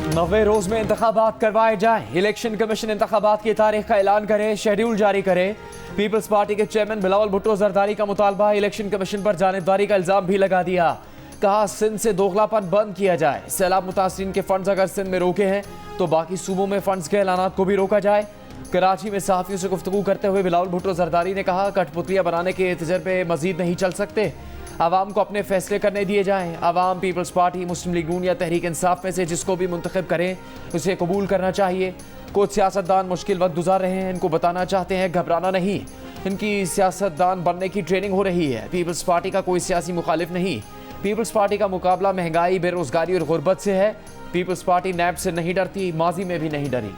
90 रोज में इंतखाबात करवाए जाए। इलेक्शन कमीशन इंतखाबात की तारीख का ऐलान करे, शेड्यूल जारी करे। पीपल्स पार्टी के चेयरमैन बिलावल भुट्टो जरदारी का मुतालबा। इलेक्शन कमीशन पर जानिबदारी का इल्जाम भी लगा दिया। कहा सिंध से दोगलापन बंद किया जाए। सैलाब मुतासरीन के फंड्स अगर सिंध में रोके हैं तो बाकी सूबों में फंड्स के ऐलानात को भी रोका जाए। कराची में सहाफियों से गुफ्तगू करते हुए बिलावल भुट्टो जरदारी ने कहा कठपुतलियां बनाने के तजर्बे मजीद नहीं चल सकते। आवाम को अपने फैसले करने दिए जाएं। आवाम पीपल्स पार्टी, मुस्लिम लीग नून या तहरीक इंसाफ में से जिसको भी मुंतखब करें उसे कबूल करना चाहिए। कुछ सियासतदान मुश्किल वक्त गुजार रहे हैं, इनको बताना चाहते हैं घबराना नहीं। इनकी सियासतदान बनने की ट्रेनिंग हो रही है। पीपल्स पार्टी का कोई सियासी मुखालिफ नहीं। पीपल्स पार्टी का मुकाबला महंगाई, बेरोजगारी और गुर्बत से है। पीपल्स पार्टी नैब से नहीं डरती, माजी में भी नहीं डरी।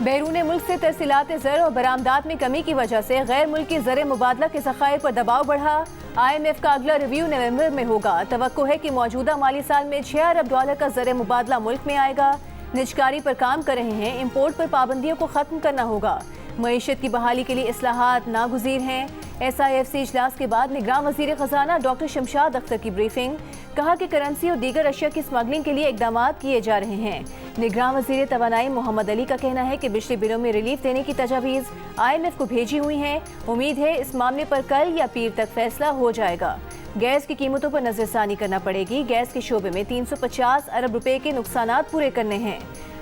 बैरून मुल्क से तरसीलात ज़र और बरामदात में कमी की वजह से गैर मुल्की ज़र मुबादला के ज़खायर पर दबाव बढ़ा। IMF का अगला रिव्यू नवंबर में होगा। तवक्को है कि मौजूदा माली साल में $6 अरब का ज़र मुबादला मुल्क में आएगा। निजकारी पर काम कर रहे हैं, इम्पोर्ट पर पाबंदियों को ख़त्म करना होगा। मईशत की बहाली के लिए इस्लाहात नागुज़ीर हैं। SIFC इजलास के बाद निगरान वज़ीर ख़जाना डॉक्टर शमशाद अख्तर की ब्रीफिंग। कहा कि करेंसी और दीगर अशिया की स्मगलिंग के लिए इकदाम किए जा रहे हैं। निगरान वज़ीर तवानाई मोहम्मद अली का कहना है कि बिजली बिलों में रिलीफ देने की तजावीज़ IMF को भेजी हुई हैं। उम्मीद है इस मामले पर कल या पीर तक फैसला हो जाएगा। गैस की कीमतों पर नजरसानी करना पड़ेगी। गैस के शोबे में 350 अरब रुपए के नुकसानात पूरे करने हैं।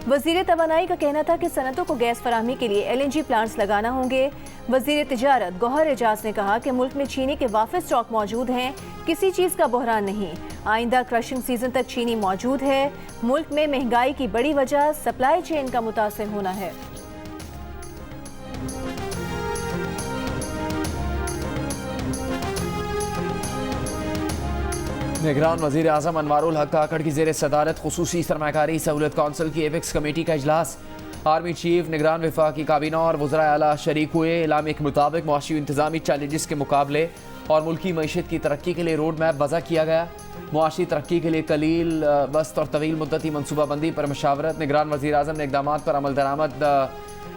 वज़ीर तवानाई का कहना था कि सनतों को गैस फराहमी के लिए LNG प्लांट्स लगाना होंगे। वज़ीर तिजारत गौहर एजाज ने कहा कि मुल्क में चीनी के वाफिस स्टॉक मौजूद हैं, किसी चीज़ का बहरान नहीं। आइंदा क्रशिंग सीजन तक चीनी मौजूद है। मुल्क में महंगाई की बड़ी वजह सप्लाई चेन का मुतासिर होना है। निगरान वज़ीर आज़म अनवारुल हक काकड़ की ज़ेर सदारत खुसूसी सरमाकारी सहूलत कौंसिल की एपेक्स कमेटी का इजलास। आर्मी चीफ, निगरान वफाकी काबीना और वज़राए आला शरीक हुए। एलामे के मुताबिक मुआशी इंतज़ामी चैलेंजेस के मुकाबले और मुल्की मईशत की तरक्की के लिए रोड मैप वज़ा किया गया। मुआशी तरक्की के लिए कलील, वस्त और तवील मुद्दती मनसूबाबंदी पर मशावरत। निगरान वज़ीर आज़म ने इक़दामात पर अमल दरामद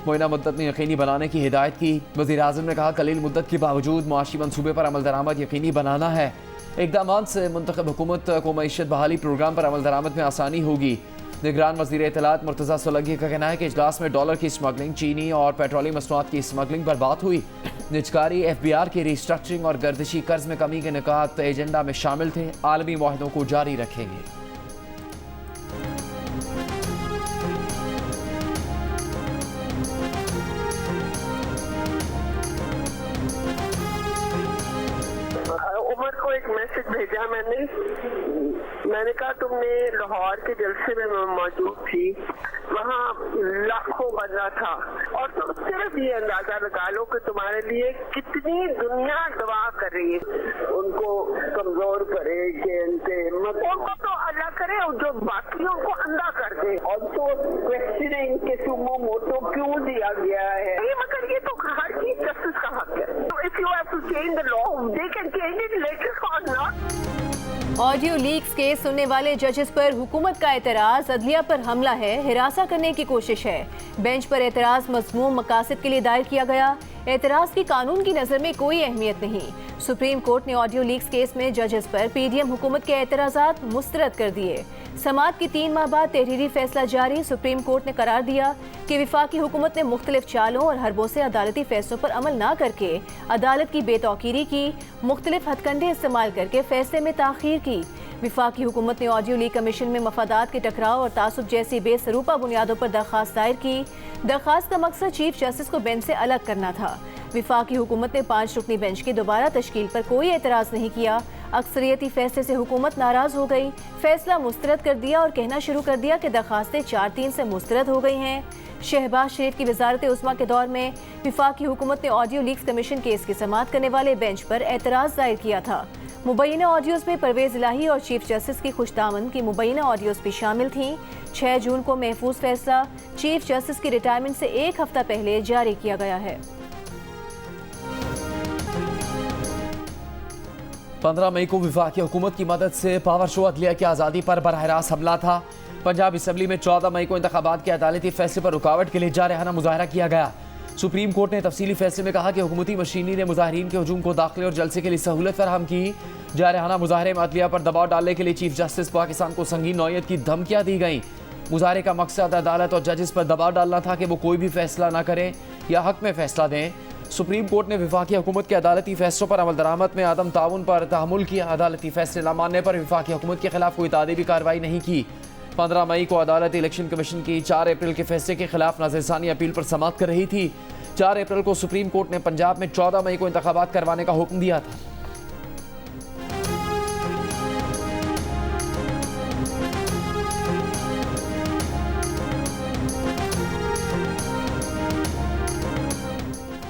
मुइना मुद्दत में यकीनी बनाने की हिदायत की। वज़ीर आज़म ने कहा कलील मुद्दत के बावजूद मुआशी मनसूबे पर अमल दरामद यकीनी बनाना है। इक़दामात से मुंतखब हुकूमत को मईशत बहाली प्रोग्राम पर अमल दरामद में आसानी होगी। निगरान वज़ीर इत्तलात मुर्तज़ा सोलंकी का कहना है कि इजलास में डॉलर की स्मगलिंग, चीनी और पेट्रोलियम मसनूआत की स्मगलिंग पर बात हुई। निजकारी, FBR की रिस्ट्रक्चरिंग और गर्दिशी कर्ज में कमी के निकात एजेंडा में शामिल थे। आलमी मुआहदों को जारी रखेंगे। उमर को एक मैसेज भेजा मैंने कहा तुमने लाहौर के जलसे में मैं मौजूद थी, वहाँ लाखों बजा था और तुम सिर्फ ये अंदाजा लगा लो कि तुम्हारे लिए कितनी दुनिया दुआ कर रही है। उनको कमजोर करे कि उनको तो अल्लाह करे और जो बाकी उनको अंधा कर दे। और तो क्वेश्चनिंग के सुमो मोटो क्यों दिया गया है, ये मगर ये तो हर चीज जस्टिस का हक है। If you have to change the law they can change it later or not. Audio leaks case सुनने वाले जजेस पर हुकूमत का एतराज अदलिया पर हमला है, हिरासा करने की कोशिश है। बेंच पर एतराज मज़मूम मकासद के लिए दायर किया गया। एतराज की कानून की नज़र में कोई अहमियत नहीं। सुप्रीम कोर्ट ने ऑडियो लीक्स केस में जजेस पर PDM हुकूमत के एतराज़ात मुस्तरद कर दिए। समाअत के 3 माह बाद तहरीरी फैसला जारी। सुप्रीम कोर्ट ने करार दिया कि विफाकी हुकूमत ने मुख्तलिफ चालों और हरबों से अदालती फैसलों पर अमल ना करके अदालत की बेतौकीरी की, मुख्तलिफ हथकंडे इस्तेमाल करके फैसले में ताख़ीर की। विफाकी हुकूमत ने ऑडियो लीक कमीशन में मफादात के टकराव और तासुब जैसी बेसरूपा बुनियादों पर दरख्वास्त दायर की। दरख्वास्त का मकसद चीफ जस्टिस को बेंच से अलग करना था। विफाकी हुकूमत ने 5 रुकनी बेंच की दोबारा तश्कील पर कोई एतराज़ नहीं किया। अक्सरियती फैसले से हुकूमत नाराज हो गई, फैसला मुस्तरद कर दिया और कहना शुरू कर दिया कि दरखास्तें 4-3 से मुस्तरद हो गई हैं। शहबाज शरीफ की वजारत उस्मा के दौर में विफाकी हुकूमत ने ऑडियो लीक्स कमीशन केस की समाअत करने वाले बेंच पर एतराज़ दायर किया था। मुबैना ऑडियोज़ में परवेज़ इलाही और चीफ जस्टिस की खुशदामद की मुबैना ऑडियोज़ भी शामिल थीं। 6 जून को महफूज फैसला चीफ जस्टिस की रिटायरमेंट से 1 हफ्ता पहले जारी किया गया है। 15 मई को वफाकी हुकूमत की मदद से पावर शो अदलिया की आज़ादी पर बरह रास्त हमला था। पंजाब असम्बली में 14 मई को इंतखाबात के अदालती फैसले पर रुकावट के लिए जारहाना मुजाहरा किया गया। सुप्रीम कोर्ट ने तफसीली फैसले में कहा कि हुकूमती मशीनरी ने मुजाहिरीन के हजूम को दाखिले और जलसे के लिए सहूलत फराहम की। जारहाना मुजाहरे में अदलिया पर दबाव डालने के लिए चीफ जस्टिस पाकिस्तान को संगीन नौयत की धमकियां दी गई। मुजाहरे का मकसद अदालत और जजेस पर दबाव डालना था कि वो कोई भी फैसला ना करें या हक में फैसला दें। सुप्रीम कोर्ट ने वफाकी हुकूमत के अदालती फैसलों पर अमल दरामद में आदम ताउन पर तहमुल किया। अदालती फैसले न मानने पर वफाकी हुकूमत के खिलाफ कोई तादीबी कार्रवाई नहीं की। 15 मई को अदालत इलेक्शन कमीशन की 4 अप्रैल के फैसले के खिलाफ नाज़िरसानी अपील पर समाअत कर रही थी। 4 अप्रैल को सुप्रीम कोर्ट ने पंजाब में 14 मई को इंतखाबात करवाने का हुक्म दिया था।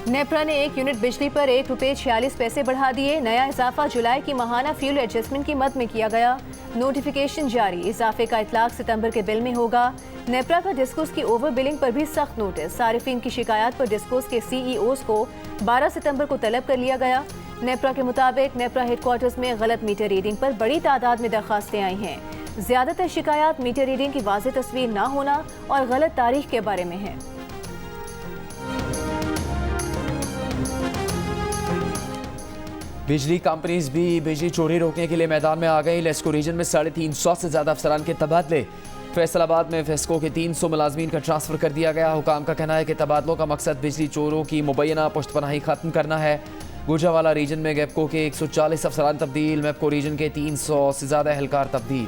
नेपरा ने 1 यूनिट बिजली पर ₹1.46 बढ़ा दिए। नया इजाफा जुलाई की माहाना फ्यूल एडजस्टमेंट की मद में किया गया। नोटिफिकेशन जारी। इजाफे का इतलाक सितंबर के बिल में होगा। नेपरा का डिस्कोस की ओवर बिलिंग पर भी सख्त नोटिस। सारिफिन की शिकायत पर डिस्कोस के CEOs को 12 सितंबर को तलब कर लिया गया। नेपरा के मुताबिक नेपरा हेडक्वार्टर्स में गलत मीटर रीडिंग पर बड़ी तादाद में दरखास्तें आई हैं। ज्यादातर शिकायत मीटर रीडिंग की वाज़ेह तस्वीर न होना और गलत तारीख के बारे में है। बिजली कंपनीज भी बिजली चोरी रोकने के लिए मैदान में आ गई। लेस्को रीजन में 350 से ज्यादा अफसरान के तबादले। फैसलाबाद में फेस्को के 300 मुलाजमीन का ट्रांसफर कर दिया गया। हुकाम का कहना है कि तबादलों का मकसद बिजली चोरों की मुबैना पुश्तपनाही खत्म करना है। गुजरावाला रीजन में गैपको के 140 अफसरान तब्दील। मैपको रीजन के 300 से ज्यादा एहलकार तब्दील।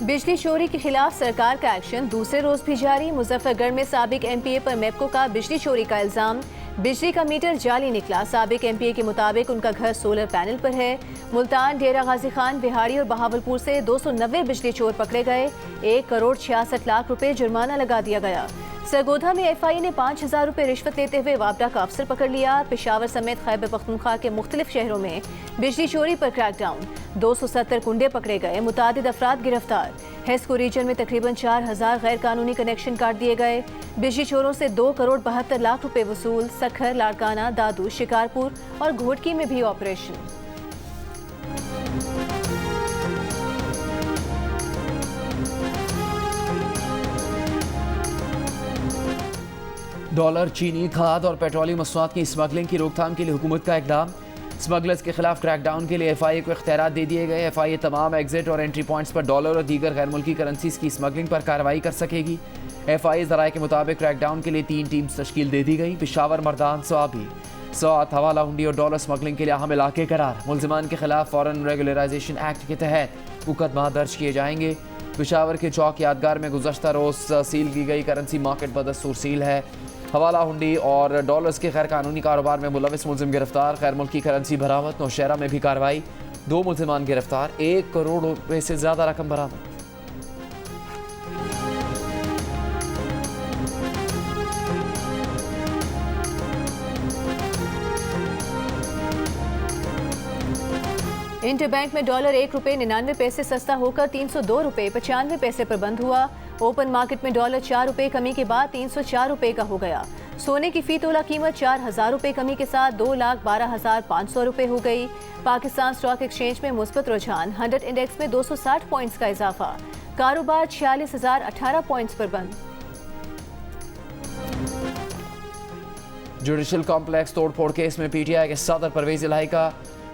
बिजली चोरी के खिलाफ सरकार का एक्शन दूसरे रोज भी जारी। मुजफ्फरगढ़ में साबिक MPA पर मैपको का बिजली चोरी का इल्जाम। बिजली का मीटर जाली निकला। साबिक MPA के मुताबिक उनका घर सोलर पैनल पर है। मुल्तान, डेरा गाजी खान, बिहाड़ी और बहावलपुर से 290 बिजली चोर पकड़े गए। 1,66,00,000 रुपए जुर्माना लगा दिया गया। सरगोधा में FI ने 5,000 रुपए रिश्वत लेते हुए वापडा का अफसर पकड़ लिया। पेशावर समेत खैबर पख्तूनख्वा के मुख्तलिफ शहरों में बिजली चोरी पर क्रैकडाउन। 270 कुंडे पकड़े गए। मुतादिद अफराद गिरफ्तार। हेस्को रीजन में तकरीबन 4,000 गैर कानूनी कनेक्शन काट दिए गए। बिजली चोरों से 2,72,00,000 रुपए वसूल। सखर, लाड़काना, दादू, शिकारपुर और घोटकी में भी ऑपरेशन। डॉलर, चीनी, खाद और पेट्रोलियम मसनूआत की स्मगलिंग की रोकथाम के लिए हुकूमत का इकदाम। स्मगलर्स के खिलाफ क्रैकडाउन के लिए FIA को इख्तियारात दे दिए गए। FIA तमाम एग्जिट और एंट्री पॉइंट्स पर डॉलर और दीगर गैर मुल्की करेंसीज की स्मगलिंग पर कार्रवाई कर सकेगी। FIA ज़राए के मुताबिक क्रैकडाउन के लिए 3 टीम्स तश्कील दे दी गई। पेशावर, मर्दान, स्वाबी, स्वात, हवाला हुंडी और डॉलर स्मगलिंग के लिए अहम इलाके करार। मुल्ज़िमान के खिलाफ फॉरेन रेगुलराइजेशन एक्ट के तहत मुकदमा दर्ज किए जाएंगे। पेशावर के चौक यादगार में गुज़श्ता रोज़ सील की गई करेंसी मार्केट बदस्तूर सील है। हवाला हुंडी और डॉलर्स के गैर कानूनी कारोबार में मुलविस मुल्जिम गिरफ्तार। गैर मुल्की करेंसी बरामद। नौशहरा में भी कार्रवाई। 2 मुल्जिमान गिरफ्तार। 1 करोड़ रुपए से ज्यादा रकम बरामद। इंटरबैंक में डॉलर ₹1.99 सस्ता होकर 302 रुपए 95 पैसे पर बंद हुआ। ओपन मार्केट में डॉलर 4 रुपए कमी के बाद 304 रुपए का हो गया। सोने की फी तोला कीमत 4,000 रुपए कमी के साथ 2,12,500 रुपए हो गई। पाकिस्तान स्टॉक एक्सचेंज में मुस्बत रुझान। 100 इंडेक्स में 260 पॉइंट्स का इजाफा। कारोबार 46,018 पॉइंट्स पर बंद। जुडिशल कॉम्प्लेक्स तोड़फोड़ केस में PTI के सदर परवेज इलाही का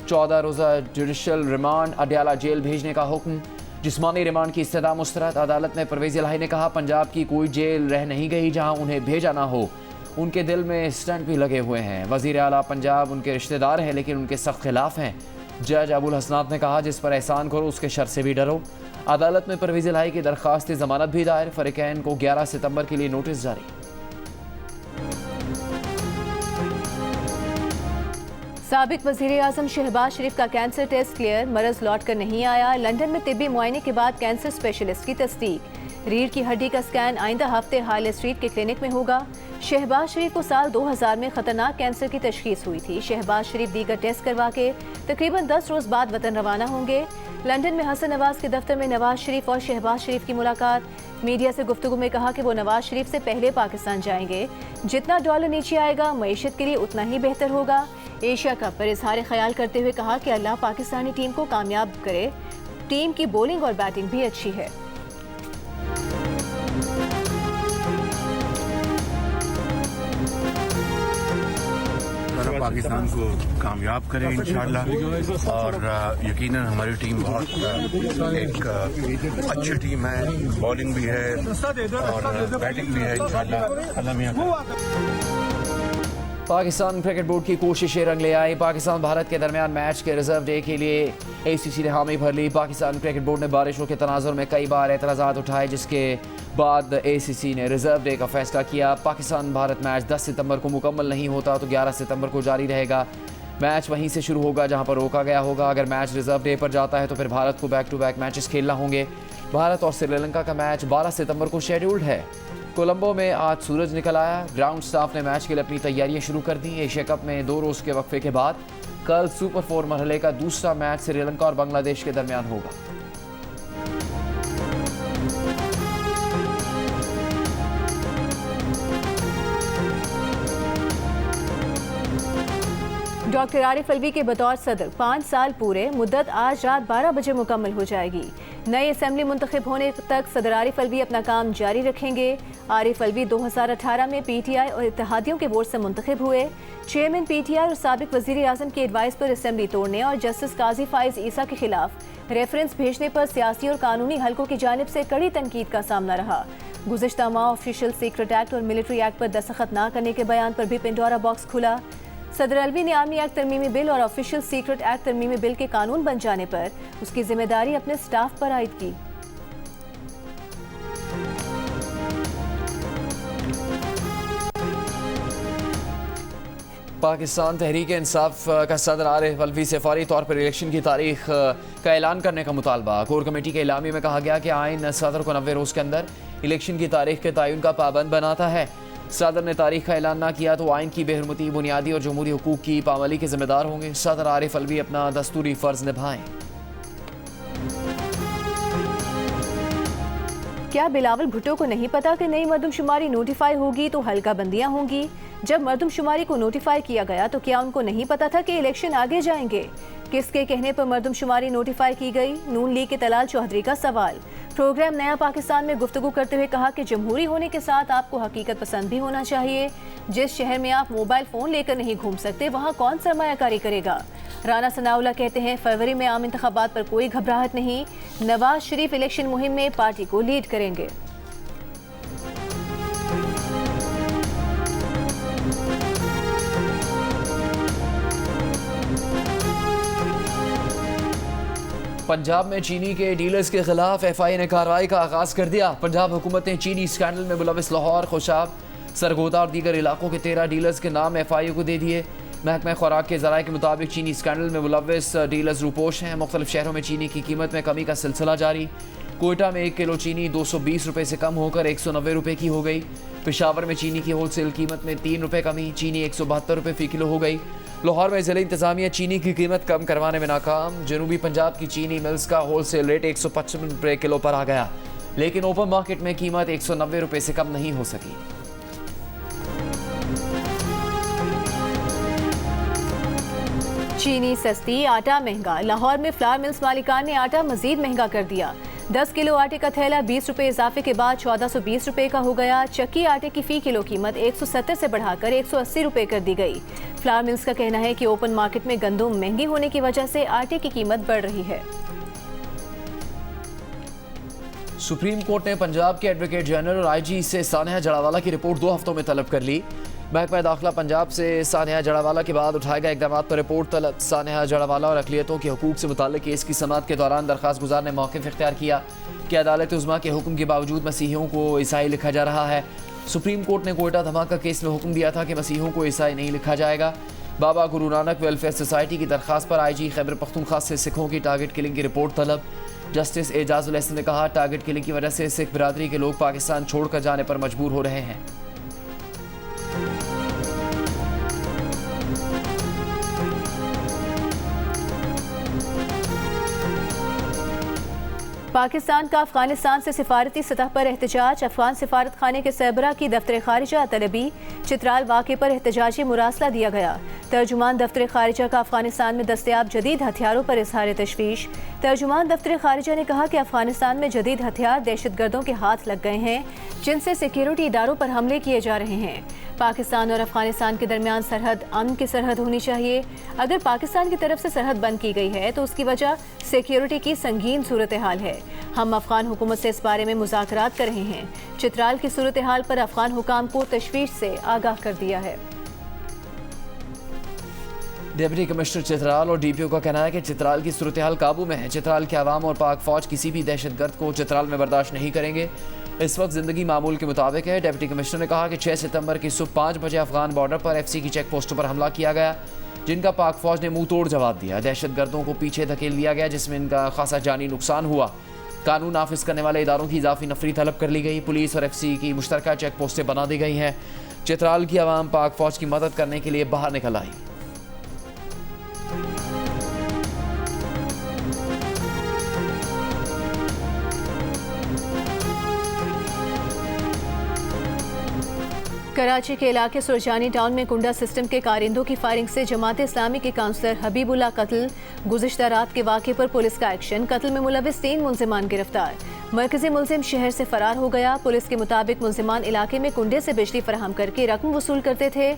14 रोज़ा जुडिशल रिमांड अडयाला जेल भेजने का हुक्म। जिस्मानी रिमांड की इस्तदा मुस्तरद। अदालत में परवेज इलाही ने कहा पंजाब की कोई जेल रह नहीं गई जहां उन्हें भेजा ना हो। उनके दिल में स्टंट भी लगे हुए हैं। वज़ीर आला पंजाब उनके रिश्तेदार हैं लेकिन उनके सख्त खिलाफ हैं। जज अबुल हसनात ने कहा जिस पर एहसान करो उसके शर से भी डरो। अदालत में परवेज इलाही की दरख्वास्त जमानत भी दायर। फरीकैन को 11 सितंबर के लिए नोटिस जारी। साबिक वज़ीर आज़म शहबाज शरीफ का कैंसर टेस्ट क्लियर। मरज लौट कर नहीं आया। लंदन में तिब्बी मुआयने के बाद कैंसर स्पेशलिस्ट की तस्दीक। रीढ़ की हड्डी का स्कैन आइंदा हफ्ते हाल स्ट्रीट के क्लिनिक में होगा। शहबाज शरीफ को साल 2000 में खतरनाक कैंसर की तशखीस हुई थी। शहबाज शरीफ दीगर टेस्ट करवा के तकरीबन 10 रोज बाद वतन रवाना होंगे। लंदन में हसन नवाज के दफ्तर में नवाज शरीफ और शहबाज शरीफ की मुलाकात। मीडिया से गुफ्तगू में कहा कि वो नवाज शरीफ से पहले पाकिस्तान जाएंगे। जितना डॉलर नीचे आएगा मईशत के लिए उतना ही बेहतर होगा। एशिया कप पर इजहार ख्याल करते हुए कहा कि अल्लाह पाकिस्तानी टीम को कामयाब करे। टीम की बॉलिंग और बैटिंग भी अच्छी है। पाकिस्तान को कामयाब करें इंशाल्लाह और यकीनन हमारी टीम बहुत एक अच्छी टीम है, बॉलिंग भी है और बैटिंग भी है इंशाल्लाह। अल्लाह मियां। पाकिस्तान क्रिकेट बोर्ड की कोशिशें रंग ले आई। पाकिस्तान भारत के दरमियान मैच के रिजर्व डे के लिए ACC ने हामी भर ली। पाकिस्तान क्रिकेट बोर्ड ने बारिशों के तनाजुर में कई बार एतराज़ात उठाए, जिसके बाद ACC ने रिजर्व डे का फैसला किया। पाकिस्तान भारत मैच 10 सितंबर को मुकम्मल नहीं होता तो 11 सितंबर को जारी रहेगा। मैच वहीं से शुरू होगा जहां पर रोका गया होगा। अगर मैच रिजर्व डे पर जाता है तो फिर भारत को बैक टू बैक मैचेस खेलना होंगे। भारत और श्रीलंका का मैच 12 सितंबर को शेड्यूल्ड है। कोलंबो में आज सूरज निकल आया। ग्राउंड स्टाफ ने मैच के लिए अपनी तैयारियां शुरू कर दी। एशिया कप में 2 रोज़ के वक्फे के बाद कल सुपर 4 मरहले का दूसरा मैच श्रीलंका और बांग्लादेश के दरमियान होगा। डॉक्टर आरिफ अलवी के बतौर सदर 5 साल पूरे। मुद्दत आज रात 12 बजे मुकम्मल हो जाएगी। नई असेंबली मुंतखब होने तक सदर आरिफ अलवी अपना काम जारी रखेंगे। आरिफ अलवी 2018 में PTI और इत्तेहादियों के वोट से मुंतखब हुए। चेयरमैन PTI और साबिक वजीर आजम की एडवाइस पर असेंबली तोड़ने और जस्टिस काजी फाइज ईसा के खिलाफ रेफरेंस भेजने पर सियासी और कानूनी हलकों की जानिब से कड़ी तनकीद का सामना रहा। गुज़िश्ता माह ऑफिशियल सीक्रेट एक्ट और मिलिट्री एक्ट पर दस्तखत न करने के बयान पर भी पिंडोरा बॉक्स खुला। सदर अलवी ने आर्मी एक्ट तरमीमी बिल और ऑफिशियल सीक्रेट एक्ट तरमीमी बिल के कानून बन जाने पर उसकी जिम्मेदारी अपने स्टाफ पर आयद की। पाकिस्तान तहरीक इंसाफ का सदर आरिफ अलवी से फौरी तौर पर इलेक्शन की तारीख का ऐलान करने का मुतालबा। कोर कमेटी के इलामी में कहा गया कि आइन सदर को 90 रोज़ के अंदर इलेक्शन की तारीख के तयन का पाबंद बनाता है। सदर ने तारीख का ऐलान ना किया तो आइन की बेहरमती, बुनियादी और जमहूरी हुकूक की पामाली के जिम्मेदार होंगे। सदर आरिफ अलवी अपना दस्तूरी फ़र्ज निभाएं। क्या बिलावल भुट्टो को नहीं पता कि नई मरदमशुमारी नोटिफाई होगी तो हल्का बंदियां होंगी? जब मरदमशुमारी को नोटिफाई किया गया तो क्या उनको नहीं पता था कि इलेक्शन आगे जाएंगे? किसके कहने पर मरदमशुमारी नोटिफाई की गई? नून लीग के तलाल चौधरी का सवाल। प्रोग्राम नया पाकिस्तान में गुफ्तगू करते हुए कहा कि जमहूरी होने के साथ आपको हकीकत पसंद भी होना चाहिए। जिस शहर में आप मोबाइल फ़ोन लेकर नहीं घूम सकते वहाँ कौन सरमायाकारी करेगा? राना सनाउल्लाह कहते हैं फरवरी में आम इंतखाबात पर कोई घबराहट नहीं। नवाज शरीफ इलेक्शन मुहिम में पार्टी को लीड करेंगे। पंजाब में चीनी के डीलर्स के खिलाफ FI ने कार्रवाई का आगाज कर दिया। पंजाब हुकूमत ने चीनी स्कैंडल में मुलविस लाहौर, खुशाब, सरगोदा और दीगर इलाकों के 13 डीलर्स के नाम FIU को दे दिए। महकमा खुराक के ज़राए के मुताबिक चीनी स्कैंडल में मुलविस डीलर्स रूपोश हैं। मुख्तलिफ शहरों में चीनी की कीमत में कमी का सिलसिला जारी। कोयटा में 1 किलो चीनी 220 रुपये से कम होकर 190 रुपये की हो गई। पेशावर में चीनी की होलसेल कीमत में 3 रुपये कमी, चीनी 172 रुपये फ़ी किलो हो गई। लाहौर में ज़िला इंतज़ामिया चीनी की कीमत कम करवाने में नाकाम। जनूबी पंजाब की चीनी मिल्स का होलसेल रेट 155 रुपये किलो पर आ गया, लेकिन ओपन मार्केट में कीमत 190 रुपये से कम नहीं हो सकी। चीनी सस्ती, आटा महंगा। लाहौर में फ्लावर मिल्स मालिकान ने आटा मजीद महंगा कर दिया। 10 किलो आटे का थैला 20 रुपये इजाफे के बाद 1420 रुपये का हो गया। चक्की आटे की फ़ी किलो कीमत 170 से बढ़ाकर 180 रुपये कर दी गई। फ्लावर मिल्स का कहना है कि ओपन मार्केट में गंदम महंगी होने की वजह से आटे की कीमत बढ़ रही है। सुप्रीम कोर्ट ने पंजाब के एडवोकेट जनरल और IG से सानिया जड़ावाला की रिपोर्ट 2 हफ्तों में तलब कर ली। महकमा दाखिला पंजाब से सानिया जड़ावाला के बाद उठाए गए इक़दाम पर रिपोर्ट तलब। सानिया जड़ावाला और अक़लियतों के हकूक़ से मुताल्लिक़ केस की समाअत के दौरान दरख्वास्त गुजार ने मौक़िफ़ इख्तियार किया कि अदालत उज़्मा के हुक्म के बावजूद मसीहियों को ईसाई लिखा जा रहा है। सुप्रीम कोर्ट ने कोयटा धमाका केस में हुक्म दिया था कि मसीहियों को ईसाई नहीं लिखा जाएगा। बाबा गुरु नानक वेलफेयर सोसाइटी की दरख्वास्त पर IG खैबर पख्तूनख्वा से सिखों की टारगेट किलिंग की रिपोर्ट तलब। जस्टिस एजाजुल हसन ने कहा टारगेट किलिंग की वजह से सिख बिरादरी के लोग पाकिस्तान छोड़कर जाने पर मजबूर हो रहे हैं। पाकिस्तान का अफगानिस्तान से सिफारती सतह पर एहतजाज। अफगान सिफारत खाने के सरबराह की दफ्तर खारिजा तलबी। चित्राल वाक़े पर एहतजाजी मुरासला दिया गया। तर्जुमान दफ्तर खारिजा का अफगानिस्तान में दस्तयाब जदीद हथियारों पर इजहार तशवीश। तर्जुमान दफ्तर खारिजा ने कहा कि अफगानिस्तान में जदीद हथियार दहशतगर्दों के हाथ लग गए हैं, जिनसे सिक्योरिटी इदारों पर हमले किए जा रहे हैं। पाकिस्तान और अफगानिस्तान के दरमियान सरहद अमन की सरहद होनी चाहिए। अगर पाकिस्तान की तरफ से सरहद बंद की गई है तो उसकी वजह सिक्योरिटी की संगीन सूरत हाल है। हम अफगान हुकूमत से इस बारे में मुज़ाकरात कर रहे हैं। चित्राल की सूरत हाल पर अफगान हुकाम को तशवीश से आगाह कर दिया है। डिप्टी कमिश्नर चित्राल और डीपीओ का कहना है कि चित्राल की सूरत हाल काबू में है। चित्राल के अवाम और पाक फौज किसी भी दहशतगर्द को चित्राल में बर्दाश्त नहीं करेंगे। इस वक्त जिंदगी मामूल के मुताबिक है। डिप्टी कमिश्नर ने कहा कि 6 सितंबर की सुबह 5 बजे अफगान बॉर्डर पर FC की चेक पोस्टों पर हमला किया गया, जिनका पाक फौज ने मुंह तोड़ जवाब दिया। दहशतगर्दों को पीछे धकेल दिया गया, जिसमें इनका खासा जानी नुकसान हुआ। कानून नाफिज करने वाले इदारों की इजाफी नफरी तलब कर ली गई। पुलिस और FC की मुश्तरका चेक पोस्टें बना दी गई हैं। चित्राल की आवाम पाक फौज की मदद करने के लिए बाहर निकल आई। कराची के इलाके सुरजानी टाउन में कुंडा सिस्टम के कारिंदों की फायरिंग से जमात इस्लामी के काउंसलर हबीबुल्लाह कत्ल। गुज़िश्ता रात के वाक़े पर पुलिस का एक्शन। कत्ल में मुलविस 3 मुलजिमान गिरफ्तार। मरकजी मुलजिम शहर से फरार हो गया। पुलिस के मुताबिक मुलजिमान इलाके में कुंडे से बिजली फराहम करके रकम वसूल करते थे।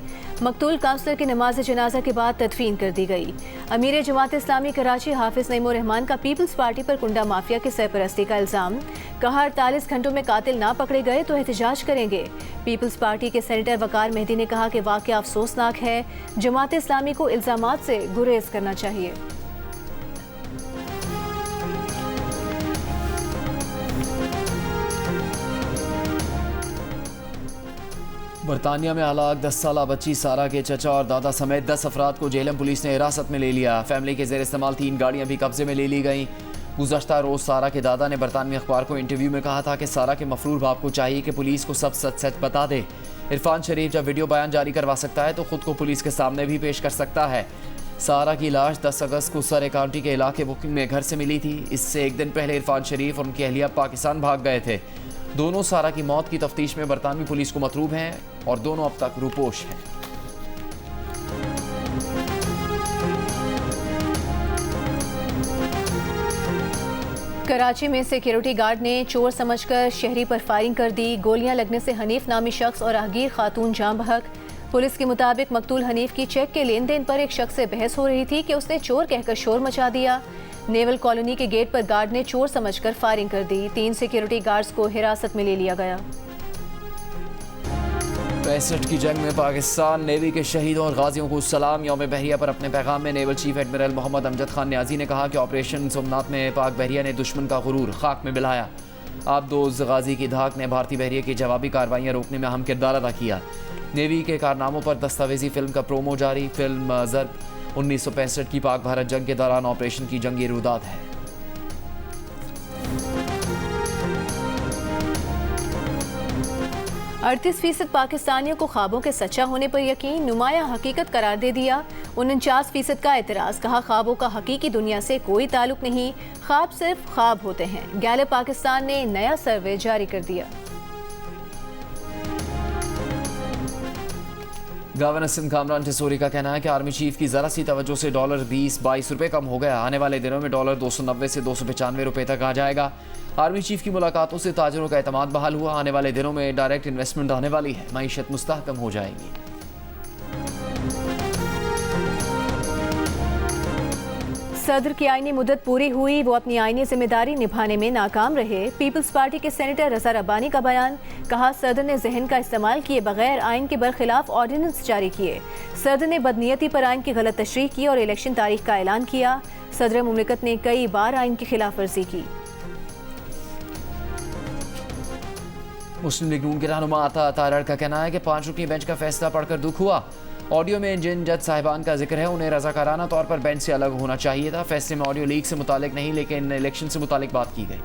मकतूल काउंसलर की नमाज जनाजा के बाद तदफीन कर दी गई। अमीर जमात इस्लामी कराची हाफिज नईमुर रहमान का पीपल्स पार्टी पर कुंडा माफिया की सरपरस्ती का इल्ज़ाम। कहा 48 घंटों में कातिल ना पकड़े गए तो एहतजाज करेंगे। पीपल्स पार्टी के सेनेटर वकार मेहदी ने कहा कि वाक़या अफसोसनाक है। जमात इस्लामी को इल्ज़ामात से गुरेज करना चाहिए। बरतानिया में हलाक 10 साला बच्ची सारा के चचा और दादा समेत 10 अफराद को जेलम पुलिस ने हिरासत में ले लिया। फैमिली के ज़ेर इस्तेमाल 3 गाड़ियां भी कब्जे में ले ली गईं। गुज़श्ता रोज़ सारा के दादा ने बरतानवी अखबार को इंटरव्यू में कहा था कि सारा के मफरूर बाप को चाहिए कि पुलिस को सब सच सच बता दे। इरफान शरीफ जब वीडियो बयान जारी करवा सकता है तो खुद को पुलिस के सामने भी पेश कर सकता है। सारा की लाश 10 अगस्त को सरे काउंटी के इलाके बुकिंग में घर से मिली थी। इससे एक दिन पहले इरफान शरीफ और उनकी अहलिया पाकिस्तान भाग गए थे। दोनों सारा की मौत की तफ्तीश में बरतानवी पुलिस को मतरूब हैं और दोनों अब तक रूपोश हैं। कराची में सिक्योरिटी गार्ड ने चोर समझकर शहरी पर फायरिंग कर दी। गोलियां लगने से हनीफ नामी शख्स और राहगीर खातून जान बहक। पुलिस के मुताबिक मकतूल हनीफ की चेक के लेन देन पर एक शख्स से बहस हो रही थी कि उसने चोर कहकर शोर मचा दिया। नेवल कॉलोनी के गेट पर गार्ड ने चोर समझकर फायरिंग कर दी। 3 सिक्योरिटी गार्ड्स को हिरासत में ले लिया गया। 65 की जंग में पाकिस्तान नेवी के शहीदों और गाजियों को सलाम। यौम बहरिया पर अपने पैगाम में naval chief admiral Mohammad Amjad Khan Niazi ने कहा कि ऑपरेशन सोमनाथ में पाक बहरिया ने दुश्मन का गुरूर खाक में मिलाया। आबदोज गाजी की धाक ने भारतीय बहरिया की जवाबी कार्रवाइयाँ रोकने में अहम किरदार अदा किया। नेवी के कारनामों पर दस्तावेजी फिल्म का प्रोमो जारी। फिल्म ज़र्ब 1965 की पाक भारत जंग के दौरान ऑपरेशन की जंगी रुदात है। 38% पाकिस्तानियों को ख्वाबों के सच्चा होने पर यकीन, नुमाया हकीकत करार दे दिया। 49% का एतराज़, कहा ख्वाबों का हकीकी दुनिया से कोई ताल्लुक नहीं, ख्वाब सिर्फ ख्वाब होते हैं। गैलप पाकिस्तान ने नया सर्वे जारी कर दिया। गवर्नर सिंध कामरान टिसोरी का कहना है कि आर्मी चीफ की ज़रा सी तवज्जो से $20-22 रुपये कम हो गया। आने वाले दिनों में $290 से $295 तक आ जाएगा। आर्मी चीफ की मुलाकातों से ताजरों का एतमाद बहाल हुआ। आने वाले दिनों में डायरेक्ट इन्वेस्टमेंट आने वाली है, मईशत मुस्तहकम हो जाएगी। सदर की आईनी मुद्दत पूरी हुई, वो अपनी आईनी जिम्मेदारी निभाने में नाकाम रहे। पीपल्स पार्टी के सेनेटर रजा रब्बानी का बयान, कहा सदर ने जहन का इस्तेमाल किए बगैर आइन के बरखिलाफ ऑर्डिनेंस जारी किए। सदर ने बदनीयती पर आइन की गलत तशरीह की और इलेक्शन तारीख का ऐलान किया। सदर मुमलिकत ने कई बार आइन की खिलाफ वर्जी की। मुस्लिम लीग नून के रहनुमा अता तारड़ का कहना है कि 5 रुकनी बेंच का फैसला पढ़कर दुख हुआ। ऑडियो में जिन जज साहिबान का जिक्र है उन्हें रजाकाराना तौर पर बेंच से अलग होना चाहिए था। फैसले में ऑडियो लीक से मुतालिक नहीं, लेकिन इलेक्शन से मुतालिक बात की गई।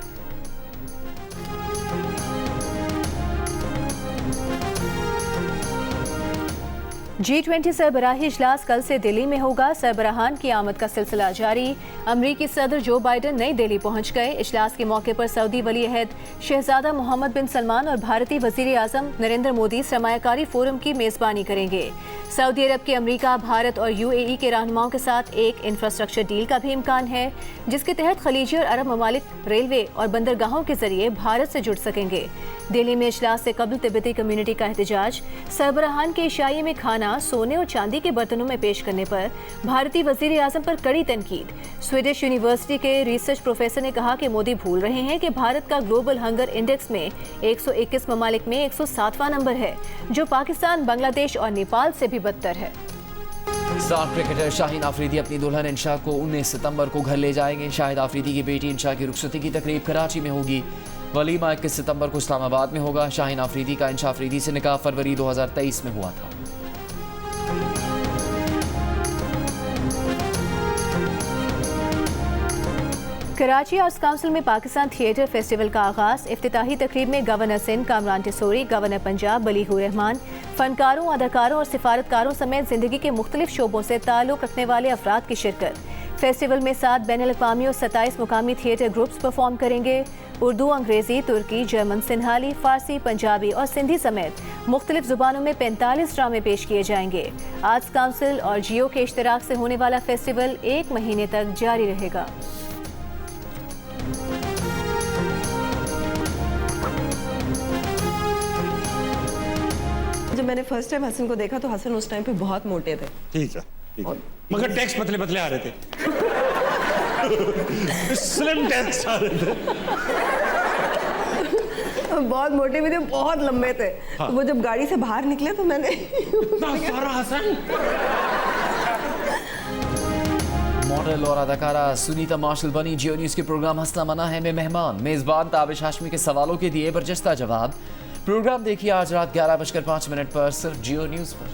G20 सरबराही इजलास कल से दिल्ली में होगा। सरबराहान की आमद का सिलसिला जारी। अमरीकी सदर जो बाइडन नई दिल्ली पहुंच गए। इजलास के मौके पर सऊदी वली अहद शहजादा मोहम्मद बिन सलमान और भारतीय वजीर आजम नरेंद्र मोदी सरमायाकारी फोरम की मेजबानी करेंगे। सऊदी अरब के अमरीका, भारत और UAE के रहनुमाओं के साथ एक इंफ्रास्ट्रक्चर डील का भी इम्कान है, जिसके तहत खलीजी और अरब ममालिक रेलवे और बंदरगाहों के जरिए भारत से जुड़ सकेंगे। दिल्ली में इजलास से कबल तिब्बती कम्युनिटी का एहतजाज। सरबराहान के इशाइये में खाना सोने और चांदी के बर्तनों में पेश करने पर भारतीय वजीर आजम पर कड़ी तनकीद। स्वीडिश यूनिवर्सिटी के रिसर्च प्रोफेसर ने कहा कि मोदी भूल रहे हैं कि भारत का ग्लोबल हंगर इंडेक्स में 121 ममालिक में 107वां नंबर है, जो पाकिस्तान, बांग्लादेश और नेपाल से भी बदतर है। स्टार क्रिकेटर शाहीन आफरीदी अपनी दुल्हन इंशा को 19 सितंबर को घर ले जाएंगे। शाहिद आफरीदी की बेटी इंशा की रुखसती की तकरीब कराची में होगी। वलीमा 21 सितंबर को इस्लामाबाद में होगा। शाहीन आफरीदी का इंशा आफरीदी से निकाह फरवरी 2023 में हुआ था। कराची आर्ट्स काउंसिल में पाकिस्तान थिएटर फेस्टिवल का आगाज। इफ्तिताही तकरीब में गवर्नर सिंध कामरान टिसोरी, गवर्नर पंजाब बलीहुर रहमान, फनकारों, अदाकारों और सिफारतकारों समेत जिंदगी के मुख्तलिफ शोबों से ताल्लुक रखने वाले अफराद की शिरकत। फेस्टिवल में 7 बैनुल-अक़वामी और 27 मुकामी थिएटर ग्रुप्स परफॉर्म करेंगे। उर्दू, अंग्रेजी, तुर्की, जर्मन, सिंहाली, फारसी, पंजाबी और सिंधी समेत मुख्तलिफ जुबानों में 45 ड्रामे पेश किए जाएंगे। आर्ट्स काउंसिल और जियो के इश्तराक से होने वाला फेस्टिवल 1 महीने तक जारी रहेगा। जब मैंने फर्स्ट टाइम हसन को देखा तो हसन उस टाइम पे बहुत मोटे थे। ठीक है, मगर टैक्स पतले पतले आ रहे थे। स्लिम टैक्स आ रहे थे। बहुत मोटे भी थे, बहुत लंबे थे। हाँ। तो वो जब गाड़ी से बाहर निकले तो मैंने हसन मॉडल और अदाकारा सुनीता मार्शल बनी जियो न्यूज के प्रोग्राम हंसना मना है में मेहमान। मेजबान ताबिश हाशमी के सवालों के दिए बरजस्ता जवाब। प्रोग्राम देखिए आज रात 11:05 पर सिर्फ जियो न्यूज पर।